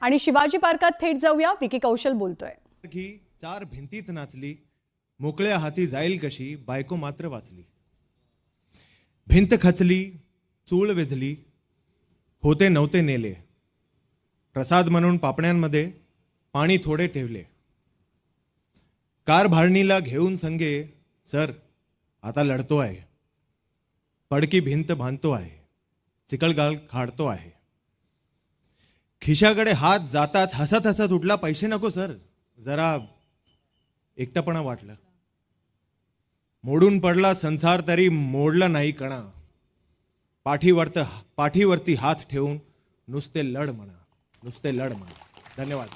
आणि शिवाजी पार्कात थेट जाऊया, विकी कौशल बोलतोय। की चार भिंतीत नाचली, मोकळ्या हाती जाईल कशी, बायको मात्र वाचली। भिंत खचली, चूळ वेझली, होते नव्हते नेले, प्रसाद म्हणून पापण्यांमध्ये पाणी थोडे ठेवले। कार भाडणीला घेऊन संगे, सर आता लढतो आहे, पडकी भिंत बांधतो आहे, चिकलगाल खाडतो आहे। खिशाकडे हात जाताच हसत हसत उठला, पैसे नको सर, जरा एकटपणा वाटलं। मोडून पडला संसार तरी मोडला नाही कणा, पाठीवरती हात ठेवून नुसते लढ म्हणा, नुसते लढ म्हणा। धन्यवाद।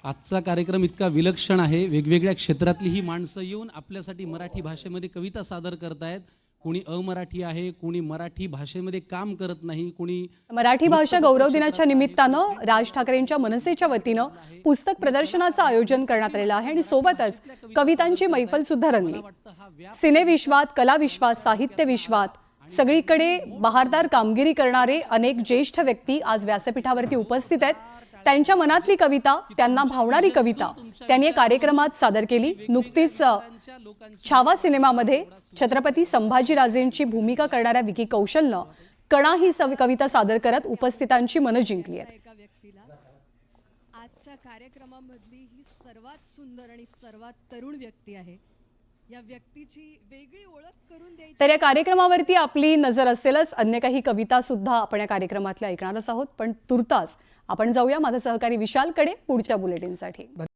आजचा कार्यक्रम इतका विलक्षण आहे। वेगवेगळ्या क्षेत्रातली ही माणसं येऊन आपल्यासाठी मराठी भाषेमध्ये कविता सादर करतायत। कोणी अमराठी आहे, कोणी मराठी भाषेमध्ये काम करत नाही, कोणी मराठी भाषा गौरव दिनाच्या निमित्तानं राज ठाकरेंच्या मनसेच्या वतीनं पुस्तक प्रदर्शनाचं आयोजन करण्यात आलेलं आहे आणि सोबतच कवितांची मैफल सुद्धा रंगली। सिने विश्वात, कला विश्वात, साहित्य विश्वात सगळीकडे बहारदार कामगिरी करणारे अनेक ज्येष्ठ व्यक्ती आज व्यासपीठावरती उपस्थित आहेत। त्यांच्या मनातली कविता, त्यांना भावणारी कविता त्यांनी कार्यक्रमात सादर केली। नुकतीच छावा सिनेमामध्ये छत्रपती संभाजीराजेंची भूमिका करणाऱ्या विकी कौशलनं कणा ही कविता सादर करत उपस्थितांची मनं जिंकली आहेत। आजच्या कार्यक्रमामधली ही सर्वात सुंदर आणि सर्वात तरुण व्यक्ती आहे। या व्यक्तीची वेगळी ओळख करून द्यायची। तर या कार्यक्रमावरती आपली नजर असेलच, अन्य काही कविता सुद्धा आपण या कार्यक्रमातल्या ऐकणारच आहोत, पण तुर्तास आपण जाऊया माझा सहकारी विशालकडे पुढच्या बुलेटिनसाठी।